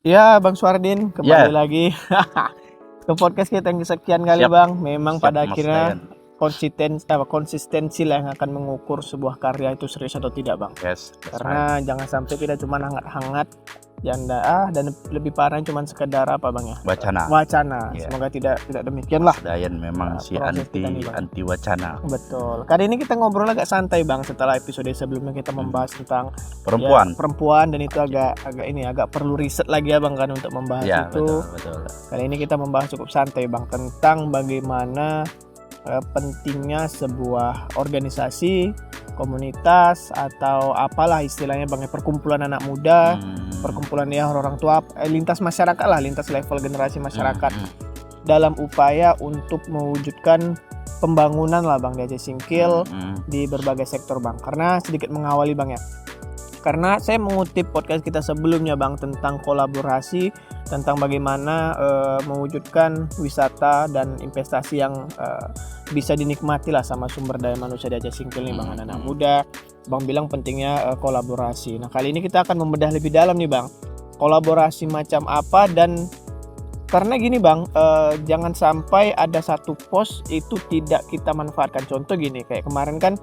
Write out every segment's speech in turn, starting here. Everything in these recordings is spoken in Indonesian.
Ya, Bang Suardin, kembali Ya, lagi ke podcast kita yang kesekian kali, siap, Bang. Memang siap pada Mas akhirnya Dayan. konsistensi lah yang akan mengukur sebuah karya itu serius atau tidak, Bang. Yes, that's right. Karena jangan sampai kita cuma hangat-hangat dan lebih parahnya cuma sekedar apa, Bang ya? Wacana. Wacana. Ya, Semoga tidak demikian lah. Mas Dayan memang si Proses kita nih, Bang. anti wacana. Betul. Kali ini kita ngobrol agak santai, Bang. Setelah episode sebelumnya kita membahas tentang Perempuan. perempuan dan itu agak perlu riset lagi ya, Bang, kan untuk membahas Ya, itu. betul. Kali ini kita membahas cukup santai, Bang, tentang bagaimana pentingnya sebuah organisasi, komunitas atau apalah istilahnya, Bang, perkumpulan anak muda, perkumpulan ya orang tua, lintas masyarakat lah, lintas level generasi masyarakat dalam upaya untuk mewujudkan pembangunan lah, Bang, di Aceh Singkil di berbagai sektor, Bang. Karena sedikit mengawali, Bang, ya. Karena saya mengutip podcast kita sebelumnya, Bang, tentang kolaborasi, tentang bagaimana mewujudkan wisata dan investasi yang bisa dinikmati lah sama sumber daya manusia di Aceh Singkil nih, Bang, anak-anak muda. Bang bilang pentingnya kolaborasi. Nah, kali ini kita akan membedah lebih dalam nih, Bang. Kolaborasi macam apa dan karena gini, Bang, jangan sampai ada satu pos itu tidak kita manfaatkan. Contoh gini, kayak kemarin kan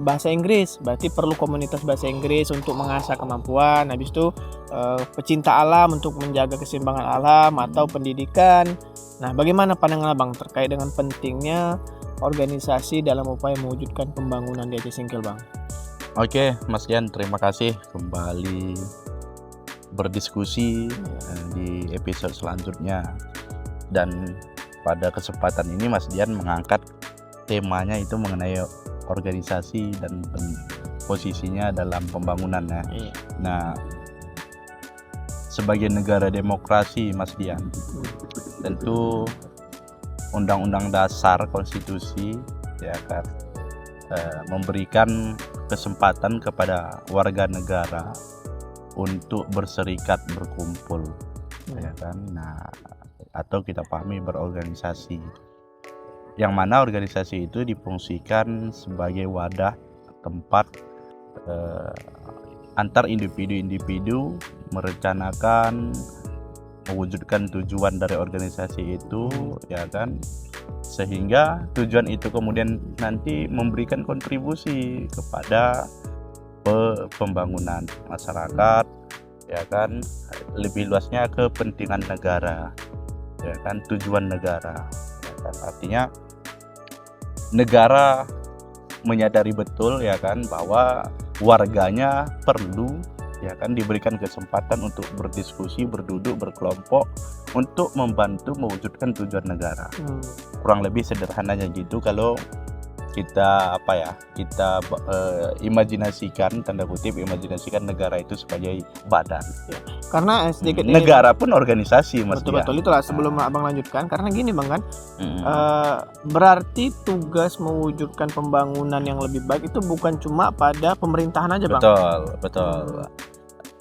bahasa Inggris, berarti perlu komunitas bahasa Inggris untuk mengasah kemampuan. Habis itu pecinta alam untuk menjaga keseimbangan alam atau pendidikan. Nah, bagaimana pandangan Bang terkait dengan pentingnya organisasi dalam upaya mewujudkan pembangunan di Aceh Singkil, Bang? Oke, Mas Dian, terima kasih kembali berdiskusi di episode selanjutnya. Dan pada kesempatan ini Mas Dian mengangkat temanya itu mengenai organisasi dan posisinya dalam pembangunan ya. Nah, sebagai negara demokrasi, Mas Dian, tentu Undang-Undang Dasar Konstitusi ya kan memberikan kesempatan kepada warga negara untuk berserikat, berkumpul ya kan. Nah, atau kita pahami berorganisasi, yang mana organisasi itu difungsikan sebagai wadah tempat antar individu merencanakan, mewujudkan tujuan dari organisasi itu ya kan, sehingga tujuan itu kemudian nanti memberikan kontribusi kepada pembangunan masyarakat ya kan, lebih luasnya kepentingan negara ya kan, tujuan negara ya kan. Artinya negara menyadari betul ya kan bahwa warganya perlu ya kan diberikan kesempatan untuk berdiskusi, berduduk, berkelompok untuk membantu mewujudkan tujuan negara. Kurang lebih sederhananya gitu kalau kita imajinasikan, tanda kutip imajinasikan negara itu sebagai badan. Karena sedikit negara pun organisasi, Mas. Betul itulah sebelum Abang lanjutkan, karena gini, Bang, kan berarti tugas mewujudkan pembangunan yang lebih baik itu bukan cuma pada pemerintahan aja, Bang. Betul.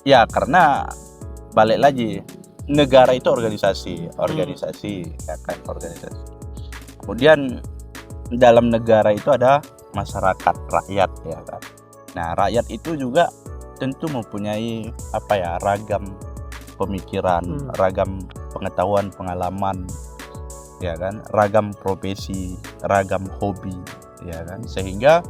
Ya, karena balik lagi, negara itu organisasi ya kan, organisasi. Kemudian dalam negara itu ada masyarakat, rakyat ya kan. Nah, rakyat itu juga tentu mempunyai ragam pemikiran, ragam pengetahuan, pengalaman ya kan, ragam profesi, ragam hobi ya kan, sehingga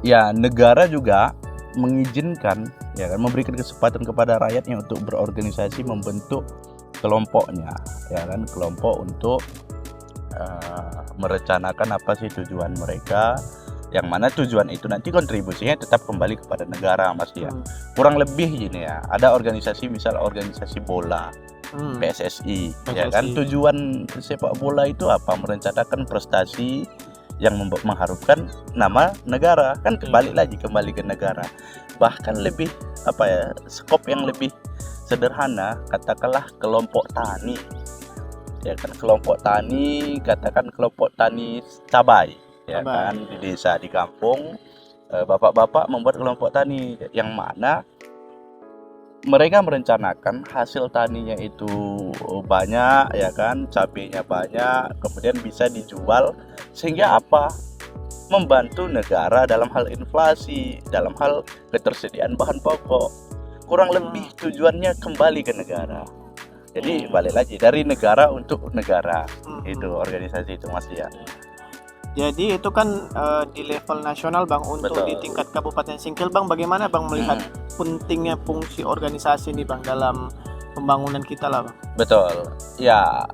ya negara juga mengizinkan ya kan, memberikan kesempatan kepada rakyatnya untuk berorganisasi, membentuk kelompoknya ya kan, kelompok untuk merencanakan apa sih tujuan mereka, yang mana tujuan itu nanti kontribusinya tetap kembali kepada negara, Mas ya. Kurang lebih gini ya, ada organisasi, misal organisasi bola, PSSI ya kan, tujuan sepak bola itu apa? Merencanakan prestasi yang mengharumkan nama negara kan, kembali ke negara. Bahkan lebih skop yang lebih sederhana, katakanlah kelompok tani ya kan, kelompok tani, katakan kelompok tani cabai ya kan, di desa, di kampung, bapak-bapak membuat kelompok tani yang mana mereka merencanakan hasil taninya itu banyak ya kan, cabainya banyak, kemudian bisa dijual, sehingga membantu negara dalam hal inflasi, dalam hal ketersediaan bahan pokok. kurang lebih tujuannya kembali ke negara. Jadi balik lagi dari negara untuk negara. Itu organisasi itu Mas Dian. Jadi itu kan di level nasional Bang. Untuk Betul. di tingkat Kabupaten Singkil Bang, bagaimana Bang melihat pentingnya fungsi organisasi ini Bang dalam pembangunan kita lah Bang? Betul. Ya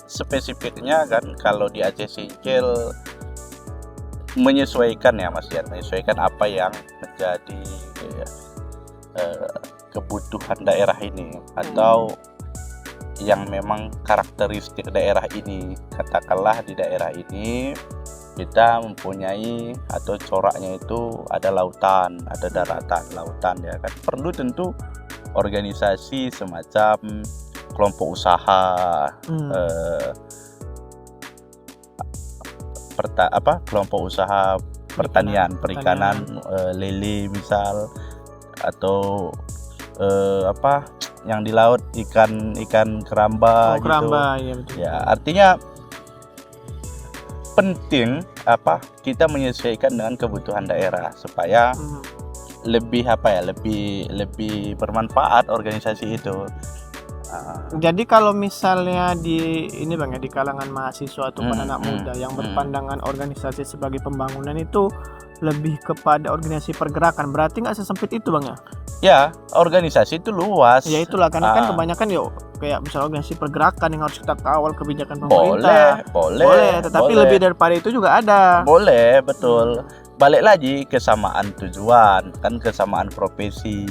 spesifiknya kan kalau di Aceh Singkil menyesuaikan ya Mas Dian, menyesuaikan apa yang menjadi kebutuhan daerah ini atau yang memang karakteristik daerah ini. Katakanlah di daerah ini kita mempunyai atau coraknya itu ada lautan, ada daratan, lautan ya kan. Perlu tentu organisasi semacam kelompok usaha, kelompok usaha pertanian, perikanan, lele misal, atau yang di laut ikan keramba gitu. Keramba, ya betul. Ya, artinya penting kita menyesuaikan dengan kebutuhan daerah supaya lebih lebih bermanfaat organisasi itu. Jadi kalau misalnya di ini Bang ya, di kalangan mahasiswa atau anak muda yang berpandangan organisasi sebagai pembangunan itu lebih kepada organisasi pergerakan, berarti nggak sesempit itu Bang ya? Ya, organisasi itu luas. Ya itulah, karena kan kebanyakan kayak misalnya organisasi pergerakan yang harus kita kawal kebijakan pemerintah. Boleh, tetapi lebih daripada itu juga ada. Boleh, betul. Balik lagi kesamaan tujuan, kan kesamaan profesi,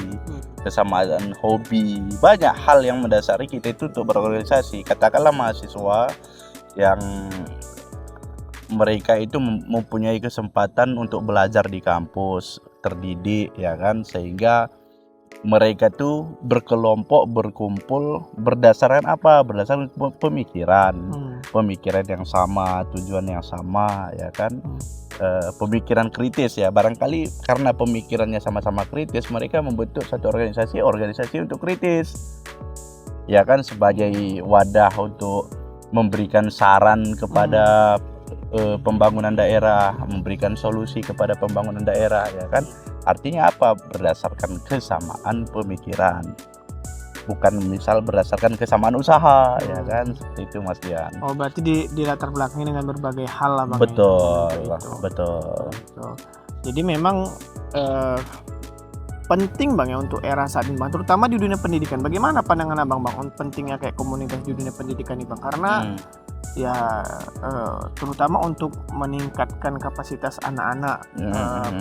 kesamaan hobi. Banyak hal yang mendasari kita itu untuk berorganisasi. Katakanlah mahasiswa yang mereka itu mempunyai kesempatan untuk belajar di kampus, terdidik ya kan, sehingga mereka tuh berkelompok, berkumpul berdasarkan apa? Berdasarkan pemikiran yang sama, tujuan yang sama ya kan. Pemikiran kritis ya, barangkali karena pemikirannya sama-sama kritis, mereka membentuk satu organisasi untuk kritis ya kan, sebagai wadah untuk memberikan saran kepada pembangunan daerah, memberikan solusi kepada pembangunan daerah ya kan. Artinya apa? Berdasarkan kesamaan pemikiran, bukan misal berdasarkan kesamaan usaha ya kan, seperti itu Mas Dian. Oh, berarti di latar belakangnya dengan berbagai hal lah Bang. Betul. Jadi memang penting Bang ya untuk era saat ini Bang, terutama di dunia pendidikan. Bagaimana pandangan Abang Bang pentingnya kayak komunitas di dunia pendidikan nih Bang? Karena ya terutama untuk meningkatkan kapasitas anak-anak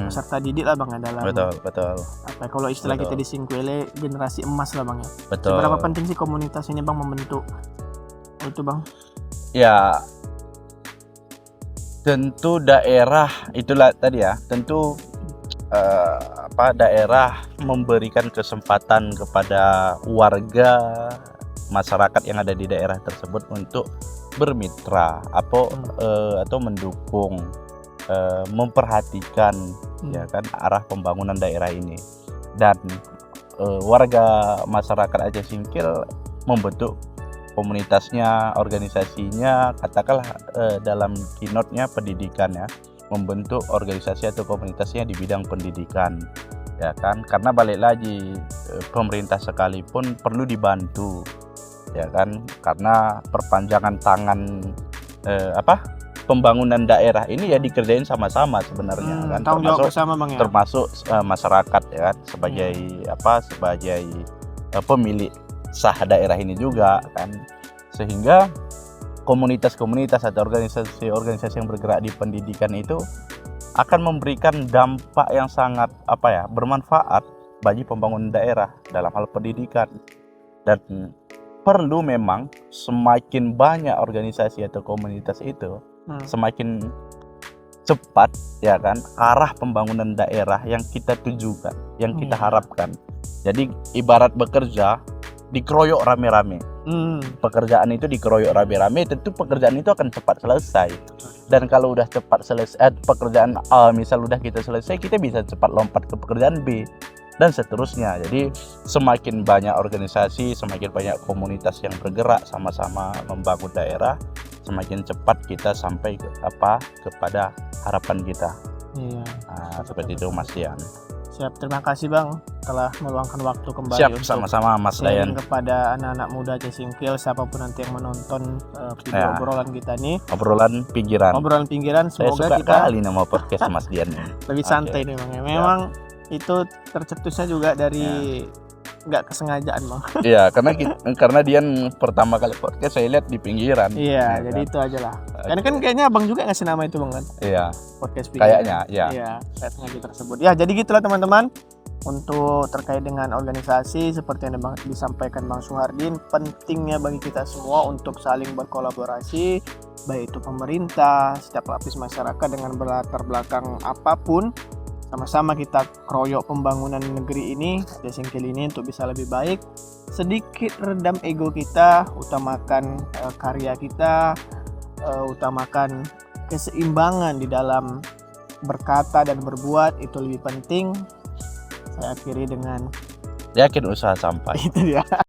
peserta didik lah Bang ya, dalam betul. Apa kalau istilah kita di Singkwele, generasi emas lah Bang ya. Betul. Seberapa penting sih komunitas ini Bang membentuk itu Bang? Ya tentu daerah itulah tadi ya, tentu daerah memberikan kesempatan kepada warga masyarakat yang ada di daerah tersebut untuk bermitra atau mendukung, memperhatikan ya kan arah pembangunan daerah ini. Dan warga masyarakat Aceh Singkil membentuk komunitasnya, organisasinya, katakanlah dalam keynote-nya pendidikan ya, membentuk organisasi atau komunitasnya di bidang pendidikan ya kan, karena balik lagi pemerintah sekalipun perlu dibantu ya kan, karena perpanjangan tangan pembangunan daerah ini ya dikerjain sama-sama sebenarnya kan, tanggung jawab bersama Bang ya, termasuk masyarakat ya kan, sebagai sebagai pemilik sah daerah ini juga kan, sehingga komunitas-komunitas atau organisasi-organisasi yang bergerak di pendidikan itu akan memberikan dampak yang sangat bermanfaat bagi pembangunan daerah dalam hal pendidikan. Dan perlu memang semakin banyak organisasi atau komunitas itu, semakin cepat ya kan arah pembangunan daerah yang kita tujukan, yang kita harapkan. Jadi ibarat bekerja dikeroyok rame-rame. Pekerjaan itu dikeroyok rame-rame, tentu pekerjaan itu akan cepat selesai. Dan kalau udah cepat selesai pekerjaan A misal udah kita selesai, kita bisa cepat lompat ke pekerjaan B dan seterusnya. Jadi semakin banyak organisasi, semakin banyak komunitas yang bergerak sama-sama membangun daerah, semakin cepat kita sampai kepada harapan kita. Iya. Seperti itu Mas Dian. Siap, terima kasih Bang telah meluangkan waktu kembali Siap, untuk sama-sama Mas sharing Dayan. kepada anak-anak muda Cesingkil, siapapun nanti yang menonton video Ya. obrolan kita nih. Obrolan pinggiran. Obrolan pinggiran, Saya semoga suka kita kali nama podcast Mas Dian ini. lebih Oke. santai nih Bang. Memang itu tercetusnya juga dari nggak kesengajaan Bang. Iya, karena Dian pertama kali podcast saya lihat di pinggiran. Iya, Ya jadi kan? itu aja lah. Oke. Karena kan kayaknya Abang juga ngasih nama itu Bang kan, Iya, podcast pinggiran. kayaknya ya. Iya, saya sengaja tersebut. Ya, jadi gitulah teman-teman. Untuk terkait dengan organisasi seperti yang disampaikan Bang Suhardin, pentingnya bagi kita semua untuk saling berkolaborasi, baik itu pemerintah, setiap lapis masyarakat dengan berlatar belakang apapun, sama-sama kita keroyok pembangunan negeri ini, Cesingkil ini untuk bisa lebih baik. Sedikit redam ego kita, utamakan karya kita, utamakan keseimbangan di dalam berkata dan berbuat, itu lebih penting. Saya akhiri dengan Yakin usaha sampai. itu dia.